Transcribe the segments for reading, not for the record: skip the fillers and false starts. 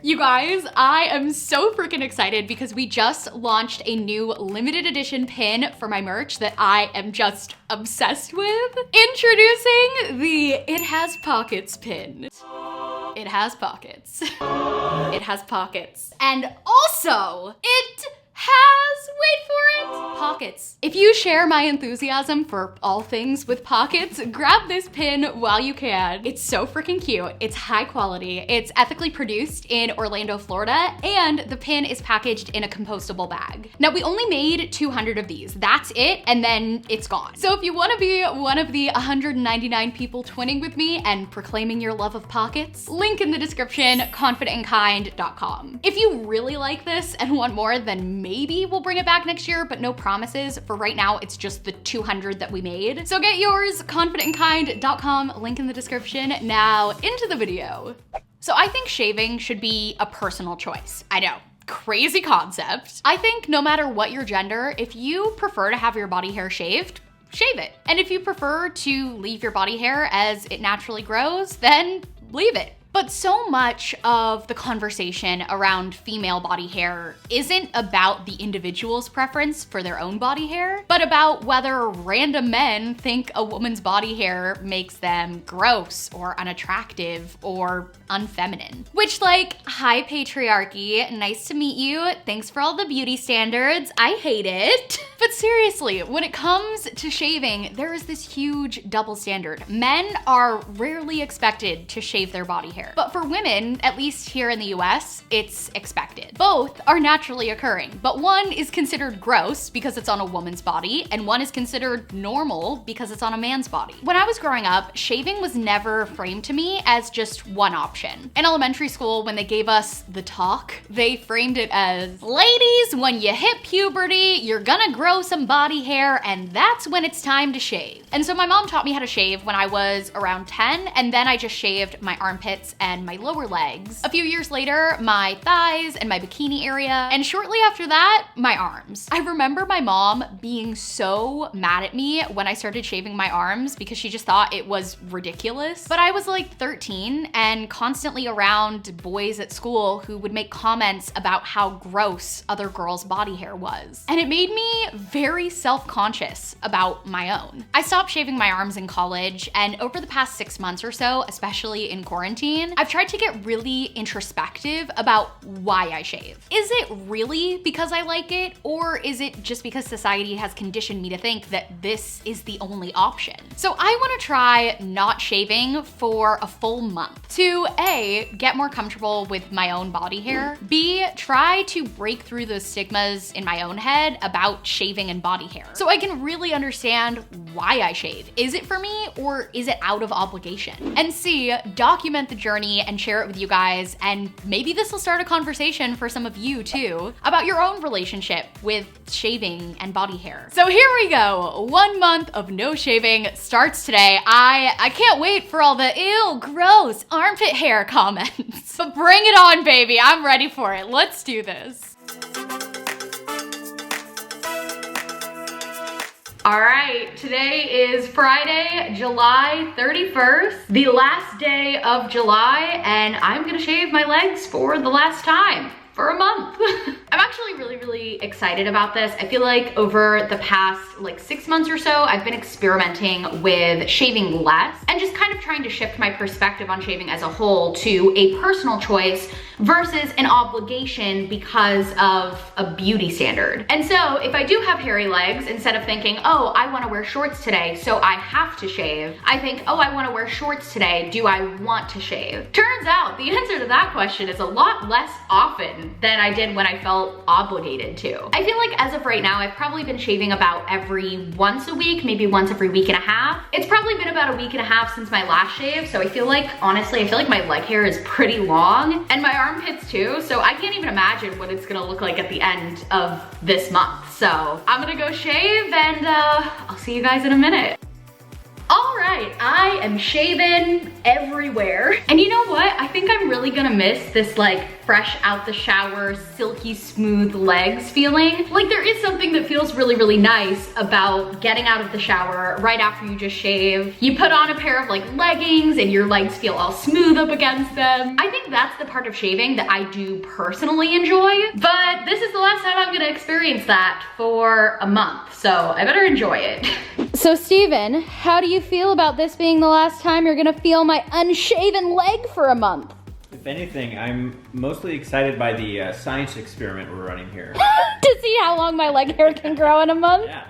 You guys, I am so freaking excited because we just launched a new limited edition pin for my merch that I am just obsessed with. Introducing the It Has Pockets pin. It has pockets. It has pockets. And also, it has, wait for it, pockets. If you share my enthusiasm for all things with pockets, grab this pin while you can. It's so freaking cute. It's high quality. It's ethically produced in Orlando, Florida, and the pin is packaged in a compostable bag. Now, we only made 200 of these. That's it, and then it's gone. So if you wanna be one of the 199 people twinning with me and proclaiming your love of pockets, link in the description, confidentandkind.com. If you really like this and want more, then maybe we'll bring it back next year, but no promises. For right now, it's just the 200 that we made. So get yours, confidentandkind.com, link in the description. Now into the video. So I think shaving should be a personal choice. I know. Crazy concept. I think no matter what your gender, if you prefer to have your body hair shaved, shave it. And if you prefer to leave your body hair as it naturally grows, then leave it. But so much of the conversation around female body hair isn't about the individual's preference for their own body hair, but about whether random men think a woman's body hair makes them gross or unattractive or unfeminine. Which, like, hi patriarchy, nice to meet you, thanks for all the beauty standards, I hate it. But seriously, when it comes to shaving, there is this huge double standard. Men are rarely expected to shave their body hair. But for women, at least here in the US, it's expected. Both are naturally occurring, but one is considered gross because it's on a woman's body, and one is considered normal because it's on a man's body. When I was growing up, shaving was never framed to me as just one option. In elementary school, when they gave us the talk, they framed it as, ladies, when you hit puberty, you're gonna grow some body hair, and that's when it's time to shave. And so my mom taught me how to shave when I was around 10, and then I just shaved my armpits and my lower legs. A few years later, my thighs and my bikini area, and shortly after that, my arms. I remember my mom being so mad at me when I started shaving my arms because she just thought it was ridiculous. But I was like 13 and constantly around boys at school who would make comments about how gross other girls' body hair was. And it made me very self-conscious about my own. I stopped shaving my arms in college, and over the past 6 months or so, especially in quarantine, I've tried to get really introspective about why I shave. Is it really because I like it, or is it just because society has conditioned me to think that this is the only option? So I want to try not shaving for a full month to A, get more comfortable with my own body hair, B, try to break through those stigmas in my own head about shaving and body hair, so I can really understand why I shave. Is it for me, or is it out of obligation? And C, document the journey and share it with you guys, and maybe this will start a conversation for some of you too about your own relationship with shaving and body hair. So here we go. 1 month of no shaving starts today. I can't wait for all the ew, gross armpit hair comments. But bring it on, baby. I'm ready for it. Let's do this. All right, today is Friday, July 31st, the last day of July, and I'm gonna shave my legs for the last time. For a month. I'm actually really excited about this. I feel like over the past 6 months or so, I've been experimenting with shaving less and just kind of trying to shift my perspective on shaving as a whole to a personal choice versus an obligation because of a beauty standard. And so if I do have hairy legs, instead of thinking, oh, I wanna wear shorts today, so I have to shave, I think, oh, I wanna wear shorts today, do I want to shave? Turns out the answer to that question is a lot less often than I did when I felt obligated to. I feel like as of right now, I've probably been shaving about every once a week, maybe once every week and a half. It's probably been about a week and a half since my last shave, so I feel like, honestly, I feel like my leg hair is pretty long, and my armpits too, so I can't even imagine what it's gonna look like at the end of this month. So I'm gonna go shave, and I'll see you guys in a minute. All right, I am shaven everywhere. And you know what? I think I'm really gonna miss this fresh out the shower, silky smooth legs feeling. Like there is something that feels really, really nice about getting out of the shower right after you just shave. You put on a pair of like leggings and your legs feel all smooth up against them. I think that's the part of shaving that I do personally enjoy, but this is the last time I'm gonna experience that for a month, so I better enjoy it. So Steven, how do you feel about this being the last time you're gonna feel my unshaven leg for a month? If anything, I'm mostly excited by the science experiment we're running here. To see how long my leg hair can grow in a month? Yeah,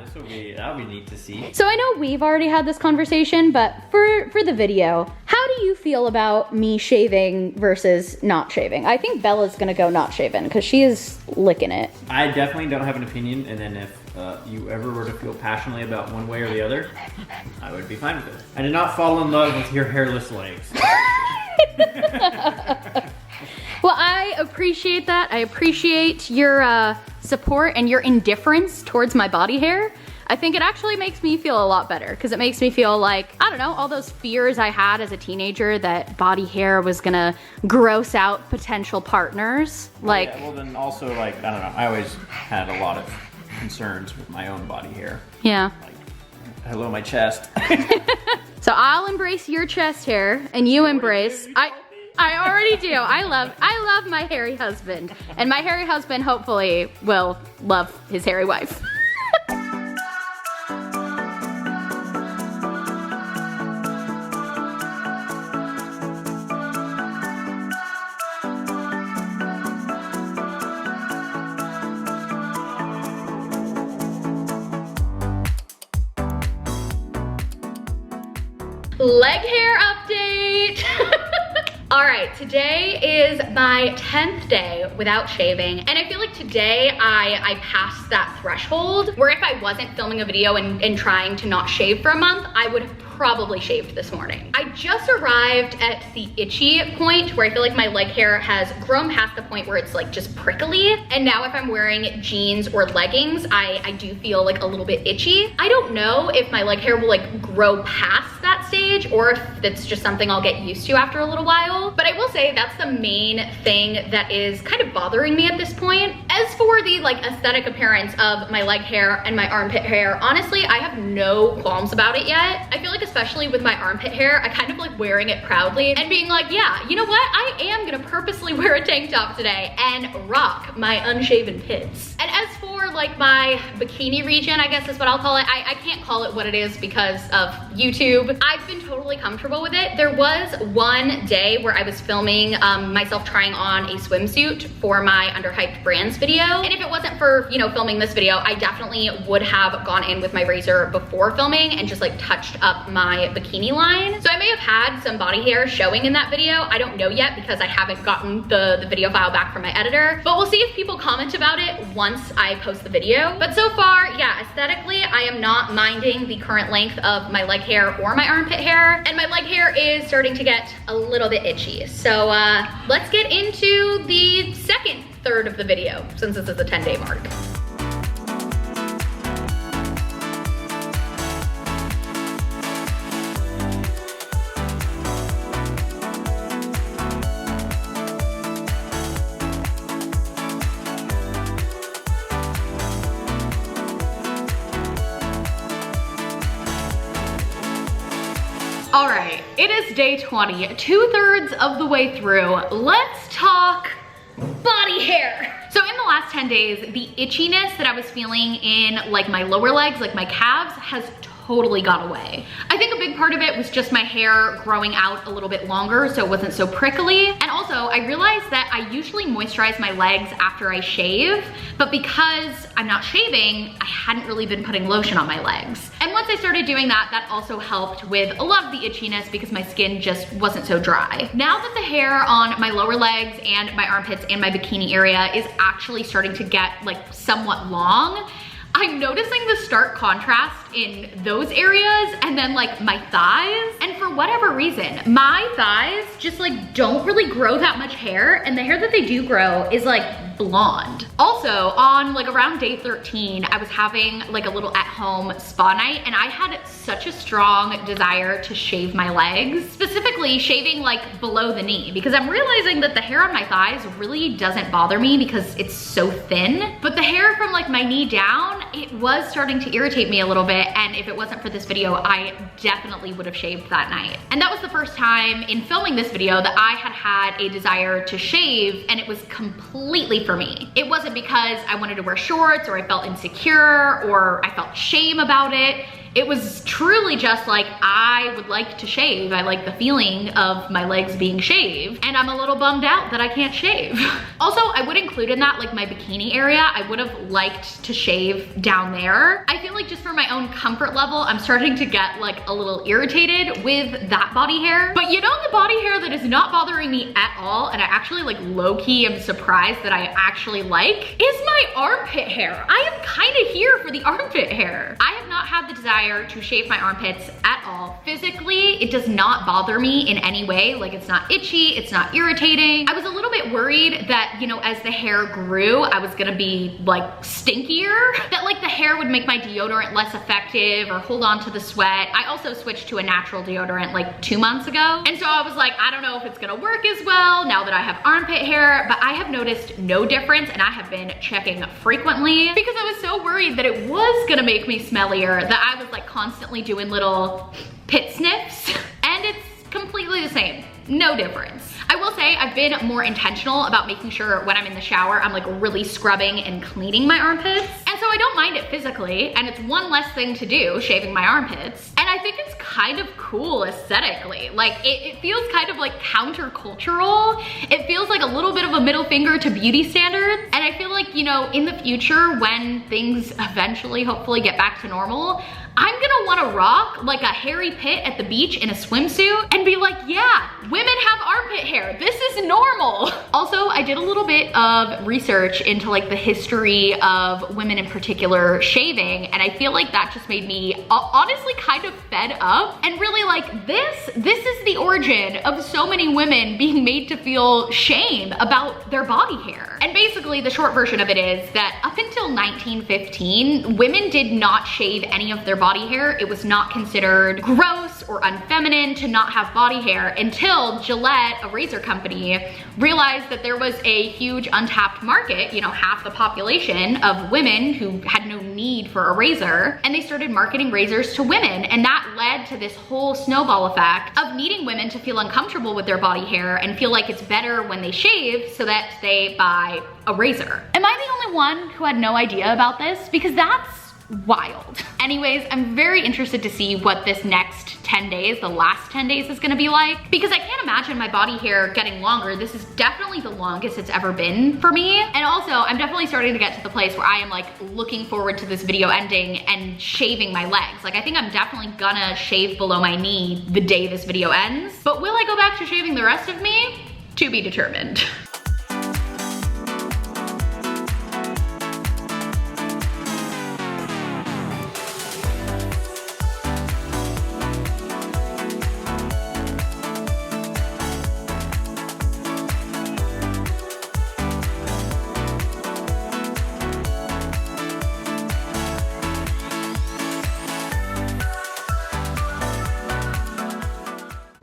that'll be neat to see. So I know we've already had this conversation, but for the video, how do you feel about me shaving versus not shaving? I think Bella's gonna go not shaven because she is licking it. I definitely don't have an opinion, and then if you ever were to feel passionately about one way or the other, I would be fine with it. I did not fall in love with your hairless legs. Well, I appreciate that. I appreciate your support and your indifference towards my body hair. I think it actually makes me feel a lot better because it makes me feel like, I don't know, all those fears I had as a teenager that body hair was gonna gross out potential partners. Like, yeah, well then also like, I don't know, I always had a lot of concerns with my own body hair. Yeah. Like, hello, my chest. So I'll embrace your chest hair and you embrace, I already do. I love my hairy husband. And my hairy husband hopefully will love his hairy wife. Leg hair update. All right, today is my 10th day without shaving, and I feel like today I passed that threshold where if I wasn't filming a video and trying to not shave for a month, I would have probably shaved this morning. I just arrived at the itchy point where I feel like my leg hair has grown past the point where it's like just prickly, and now if I'm wearing jeans or leggings, I do feel like a little bit itchy. I don't know if my leg hair will like grow past that stage or if it's just something I'll get used to after a little while, but I will say that's the main thing that is kind of bothering me at this point. As for the like aesthetic appearance of my leg hair and my armpit hair, honestly, I have no qualms about it yet. I feel like especially with my armpit hair, I kind of like wearing it proudly and being like, yeah, you know what? I am gonna purposely wear a tank top today and rock my unshaven pits. And as for like my bikini region, I guess is what I'll call it. I can't call it what it is because of YouTube. I've been totally comfortable with it. There was one day where I was filming myself trying on a swimsuit for my underhyped brands video. And if it wasn't for, you know, filming this video, I definitely would have gone in with my razor before filming and just like touched up my bikini line. So I may have had some body hair showing in that video. I don't know yet because I haven't gotten the video file back from my editor, but we'll see if people comment about it once I post the video. But so far, yeah, aesthetically, I am not minding the current length of my leg hair or my armpit hair, and my leg hair is starting to get a little bit itchy. So let's get into the second third of the video since this is the 10-day mark. All right, it is day 20, 2/3 of the way through. Let's talk body hair. So in the last 10 days, the itchiness that I was feeling in like my lower legs, like my calves, has totally gone away. I think a big part of it was just my hair growing out a little bit longer so it wasn't so prickly. And also I realized that I usually moisturize my legs after I shave, but because I'm not shaving, I hadn't really been putting lotion on my legs. And once I started doing that, that also helped with a lot of the itchiness because my skin just wasn't so dry. Now that the hair on my lower legs and my armpits and my bikini area is actually starting to get like somewhat long, I'm noticing the stark contrast in those areas and then like my thighs. And for whatever reason, my thighs just like don't really grow that much hair, and the hair that they do grow is like blonde. Also, on like around day 13, I was having like a little at-home spa night, and I had such a strong desire to shave my legs, specifically shaving like below the knee, because I'm realizing that the hair on my thighs really doesn't bother me because it's so thin, but the hair from like my knee down, it was starting to irritate me a little bit, and if it wasn't for this video, I definitely would have shaved that night. And that was the first time in filming this video that I had a desire to shave, and it was completely for me. It wasn't because I wanted to wear shorts or I felt insecure or I felt shame about it. It was truly just like, I would like to shave. I like the feeling of my legs being shaved, and I'm a little bummed out that I can't shave. Also, I would include in that like my bikini area. I would have liked to shave down there. I feel like just for my own comfort level, I'm starting to get like a little irritated with that body hair. But you know, the body hair that is not bothering me at all, and I actually like low-key am surprised that I actually like, is my armpit hair. I am kind of here for the armpit hair. I have not had the desire to shave my armpits at all. Physically, it does not bother me in any way. Like, it's not itchy, it's not irritating. I was a little bit worried that, you know, as the hair grew, I was gonna be like stinkier, that like the hair would make my deodorant less effective or hold on to the sweat. I also switched to a natural deodorant like 2 months ago. And so I was like, I don't know if it's gonna work as well now that I have armpit hair, but I have noticed no difference, and I have been checking frequently because I was so worried that it was gonna make me smellier that I was like constantly doing little pit sniffs, and it's completely the same. No difference. I will say I've been more intentional about making sure when I'm in the shower, I'm like really scrubbing and cleaning my armpits. And so I don't mind it physically, and it's one less thing to do, shaving my armpits. And I think it's kind of cool aesthetically. Like it feels kind of like countercultural. It feels like a little bit of a middle finger to beauty standards. And I feel like, you know, in the future, when things eventually hopefully get back to normal, I'm gonna wanna rock like a hairy pit at the beach in a swimsuit and be like, yeah, women have armpit hair. This is normal. Also, I did a little bit of research into like the history of women in particular shaving, and I feel like that just made me honestly kind of fed up and really like, this is the origin of so many women being made to feel shame about their body hair. And basically the short version of it is that up until 1915, women did not shave any of their body hair. It was not considered gross or unfeminine to not have body hair until Gillette, a razor company, realized that there was a huge untapped market, you know, half the population of women who had no need for a razor, and they started marketing razors to women, and that led to this whole snowball effect of needing women to feel uncomfortable with their body hair and feel like it's better when they shave so that they buy a razor. Am I the only one who had no idea about this? Because that's wild. Anyways, I'm very interested to see what this next 10 days, the last 10 days is gonna be like, because I can't imagine my body hair getting longer. This is definitely the longest it's ever been for me. And also, I'm definitely starting to get to the place where I am like looking forward to this video ending and shaving my legs. Like, I think I'm definitely gonna shave below my knee the day this video ends. But will I go back to shaving the rest of me? To be determined.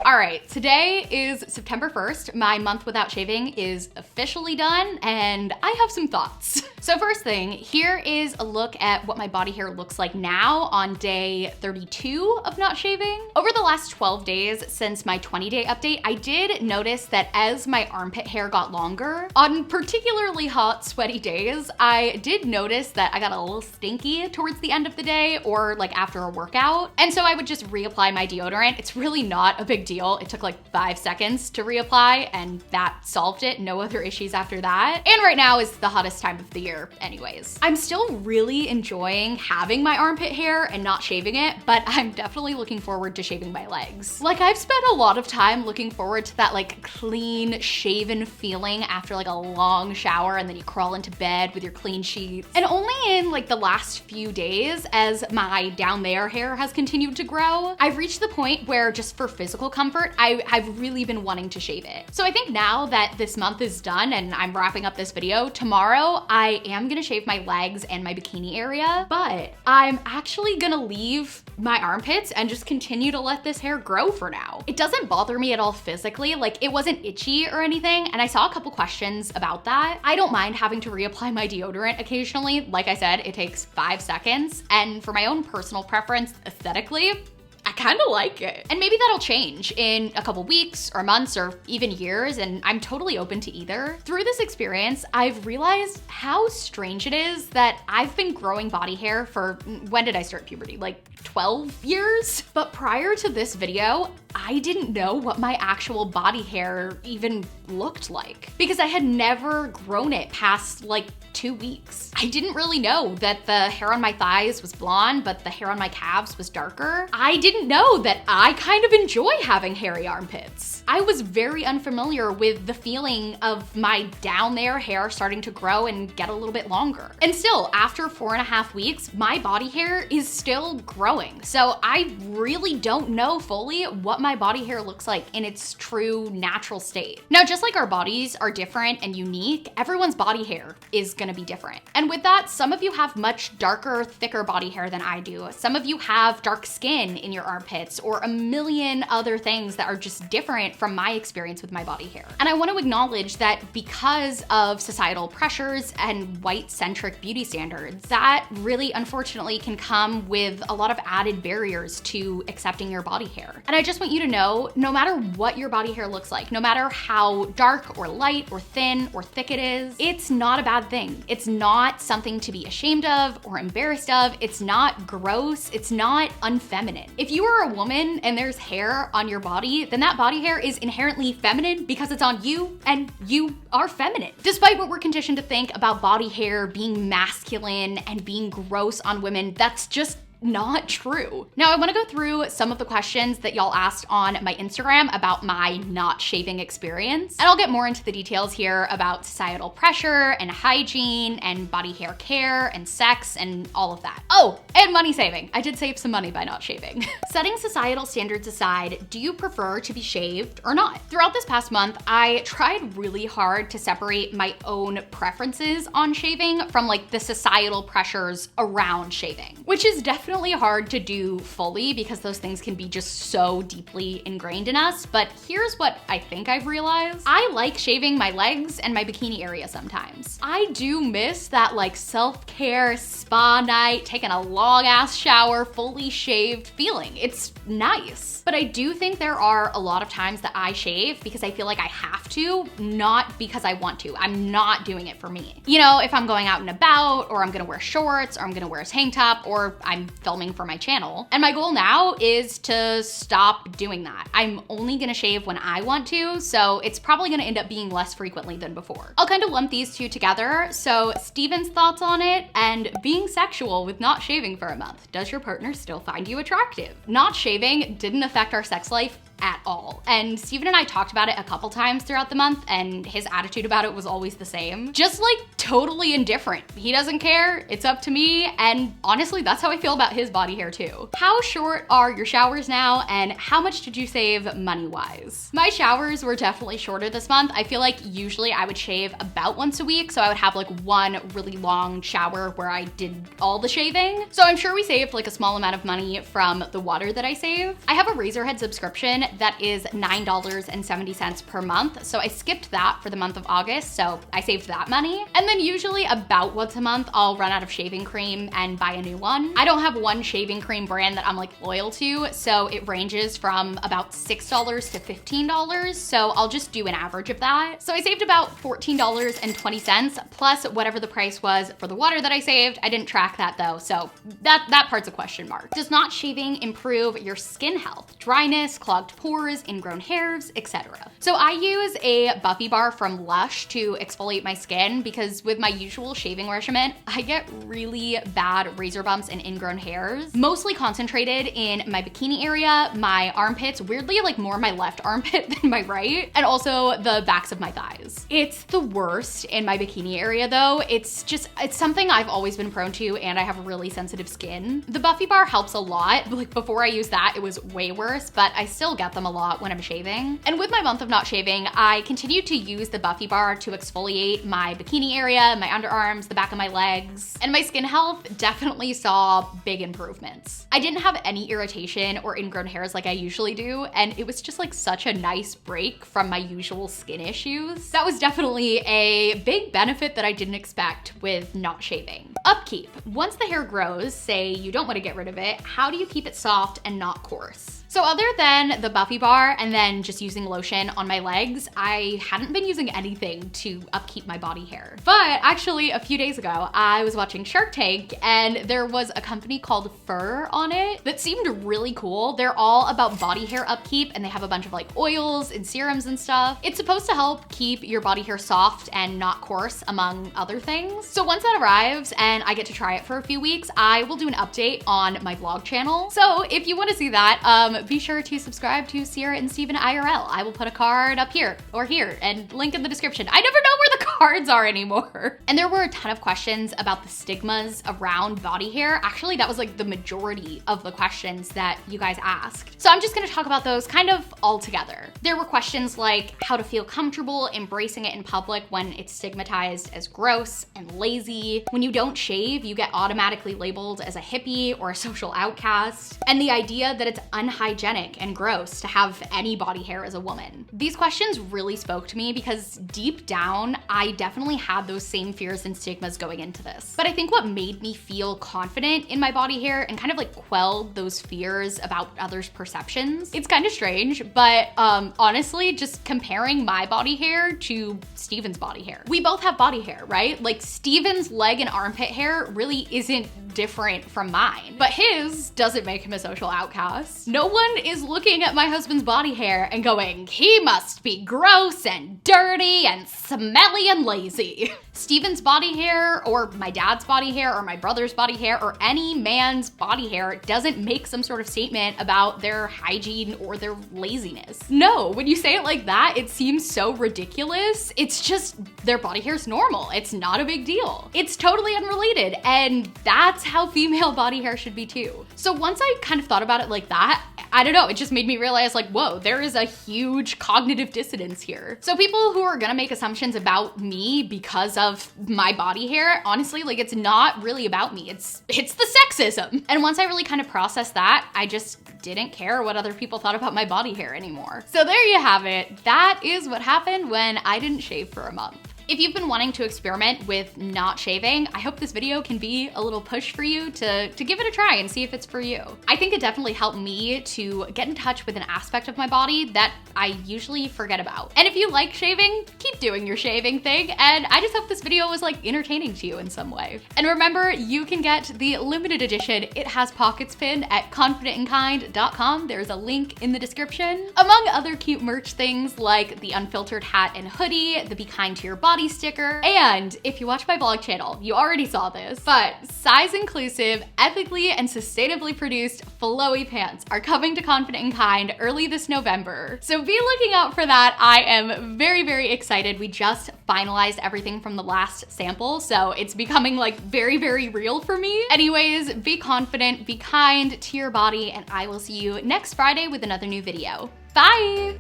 All right, today is September 1st. My month without shaving is officially done, and I have some thoughts. So first thing, here is a look at what my body hair looks like now on day 32 of not shaving. Over the last 12 days since my 20-day update, I did notice that as my armpit hair got longer, on particularly hot, sweaty days, I did notice that I got a little stinky towards the end of the day or like after a workout. And so I would just reapply my deodorant. It's really not a big deal. It took like 5 seconds to reapply, and that solved it. No other issues after that. And right now is the hottest time of the year. hair anyways. I'm still really enjoying having my armpit hair and not shaving it, but I'm definitely looking forward to shaving my legs. Like, I've spent a lot of time looking forward to that like clean shaven feeling after like a long shower, and then you crawl into bed with your clean sheets. And only in like the last few days, as my down there hair has continued to grow, I've reached the point where just for physical comfort, I've really been wanting to shave it. So I think now that this month is done and I'm wrapping up this video, tomorrow I am gonna shave my legs and my bikini area, but I'm actually gonna leave my armpits and just continue to let this hair grow for now. It doesn't bother me at all physically, like it wasn't itchy or anything, and I saw a couple questions about that. I don't mind having to reapply my deodorant occasionally. Like I said, it takes 5 seconds, and for my own personal preference, aesthetically, I kind of like it. And maybe that'll change in a couple weeks or months or even years, and I'm totally open to either. Through this experience, I've realized how strange it is that I've been growing body hair for, when did I start puberty? Like 12 years? But prior to this video, I didn't know what my actual body hair even looked like because I had never grown it past like 2 weeks. I didn't really know that the hair on my thighs was blonde, but the hair on my calves was darker. I didn't know that I kind of enjoy having hairy armpits. I was very unfamiliar with the feeling of my down there hair starting to grow and get a little bit longer. And still, after 4.5 weeks, my body hair is still growing. So I really don't know fully what my body hair looks like in its true natural state. Now, just like our bodies are different and unique, everyone's body hair is gonna be different. And with that, some of you have much darker, thicker body hair than I do. Some of you have dark skin in your armpits or a million other things that are just different from my experience with my body hair. And I want to acknowledge that because of societal pressures and white-centric beauty standards, that really unfortunately can come with a lot of added barriers to accepting your body hair. And I just want you to know, no matter what your body hair looks like, no matter how dark or light or thin or thick it is, it's not a bad thing. It's not something to be ashamed of or embarrassed of. It's not gross. It's not unfeminine. If you are a woman and there's hair on your body, then that body hair is inherently feminine because it's on you and you are feminine. Despite what we're conditioned to think about body hair being masculine and being gross on women, that's just not true. Now, I want to go through some of the questions that y'all asked on my Instagram about my not shaving experience. And I'll get more into the details here about societal pressure and hygiene and body hair care and sex and all of that. Oh, and money saving. I did save some money by not shaving. Setting societal standards aside, do you prefer to be shaved or not? Throughout this past month, I tried really hard to separate my own preferences on shaving from like the societal pressures around shaving, which is definitely hard to do fully because those things can be just so deeply ingrained in us. But here's what I think I've realized. I like shaving my legs and my bikini area sometimes. I do miss that like self-care spa night, taking a long ass shower, fully shaved feeling. It's nice. But I do think there are a lot of times that I shave because I feel like I have to, not because I want to. I'm not doing it for me. You know, if I'm going out and about, or I'm gonna wear shorts, or I'm gonna wear a tank top, or I'm filming for my channel. And my goal now is to stop doing that. I'm only gonna shave when I want to, so it's probably gonna end up being less frequently than before. I'll kind of lump these two together. So Steven's thoughts on it and being sexual with not shaving for a month. Does your partner still find you attractive? Not shaving didn't affect our sex life at all. And Steven and I talked about it a couple times throughout the month, and his attitude about it was always the same. Just like totally indifferent. He doesn't care, it's up to me, and honestly, that's how I feel about his body hair too. How short are your showers now, and how much did you save money-wise? My showers were definitely shorter this month. I feel like usually I would shave about once a week, so I would have like one really long shower where I did all the shaving. So I'm sure we saved like a small amount of money from the water that I save. I have a Razorhead subscription that is $9.70 per month. So I skipped that for the month of August, so I saved that money. And then usually about once a month, I'll run out of shaving cream and buy a new one. I don't have one shaving cream brand that I'm like loyal to, so it ranges from about $6 to $15. So I'll just do an average of that. So I saved about $14.20 plus whatever the price was for the water that I saved. I didn't track that though, so that part's a question mark. Does not shaving improve your skin health? Dryness, clogged pores, ingrown hairs, etc. So I use a Buffy bar from Lush to exfoliate my skin because with my usual shaving regimen, I get really bad razor bumps and ingrown hairs, mostly concentrated in my bikini area, my armpits, weirdly like more my left armpit than my right, and also the backs of my thighs. It's the worst in my bikini area though. It's something I've always been prone to and I have really sensitive skin. The Buffy bar helps a lot. Like before I used that, it was way worse, but I still get them a lot when I'm shaving. And with my month of not shaving, I continued to use the Buffy bar to exfoliate my bikini area, my underarms, the back of my legs, and my skin health definitely saw big improvements. I didn't have any irritation or ingrown hairs like I usually do, and it was just like such a nice break from my usual skin issues. That was definitely a big benefit that I didn't expect with not shaving. Upkeep. Once the hair grows, say you don't want to get rid of it, how do you keep it soft and not coarse? So other than the Buffy bar and then just using lotion on my legs, I hadn't been using anything to upkeep my body hair. But actually a few days ago, I was watching Shark Tank and there was a company called Fur on it that seemed really cool. They're all about body hair upkeep and they have a bunch of like oils and serums and stuff. It's supposed to help keep your body hair soft and not coarse, among other things. So once that arrives and I get to try it for a few weeks, I will do an update on my vlog channel. So if you want to see that, be sure to subscribe to Sierra and Steven IRL. I will put a card up here or here and link in the description. I never know where the cards are anymore. And there were a ton of questions about the stigmas around body hair. Actually, that was like the majority of the questions that you guys asked. So I'm just gonna talk about those kind of all together. There were questions like how to feel comfortable embracing it in public when it's stigmatized as gross and lazy. When you don't shave, you get automatically labeled as a hippie or a social outcast. And the idea that it's unhygienic and gross to have any body hair as a woman. These questions really spoke to me because deep down, I definitely had those same fears and stigmas going into this. But I think what made me feel confident in my body hair and kind of like quelled those fears about others' perceptions, it's kind of strange, but honestly, just comparing my body hair to Steven's body hair. We both have body hair, right? Like Steven's leg and armpit hair really isn't different from mine, but his doesn't make him a social outcast. No one is looking at my husband's body hair and going, he must be gross and dirty and smelly and lazy. Steven's body hair or my dad's body hair or my brother's body hair or any man's body hair doesn't make some sort of statement about their hygiene or their laziness. No, when you say it like that, it seems so ridiculous. It's just their body hair is normal. It's not a big deal. It's totally unrelated, and that's how female body hair should be too. So once I kind of thought about it like that, I don't know, it just made me realize like, whoa, there is a huge cognitive dissonance here. So people who are gonna make assumptions about me because of my body hair, honestly, like it's not really about me. It's the sexism. And once I really kind of processed that, I just didn't care what other people thought about my body hair anymore. So there you have it. That is what happened when I didn't shave for a month. If you've been wanting to experiment with not shaving, I hope this video can be a little push for you to give it a try and see if it's for you. I think it definitely helped me to get in touch with an aspect of my body that I usually forget about. And if you like shaving, keep doing your shaving thing, and I just hope this video was like entertaining to you in some way. And remember, you can get the limited edition It Has Pockets pin at confidentandkind.com. There's a link in the description. Among other cute merch things like the unfiltered hat and hoodie, the Be Kind to Your Body sticker, and if you watch my vlog channel, you already saw this, but size inclusive, ethically and sustainably produced flowy pants are coming to Confident and Kind early this November. So be looking out for that. I am very, very excited. We just finalized everything from the last sample, so it's becoming like very, very real for me. Anyways, be confident, be kind to your body, and I will see you next Friday with another new video. Bye!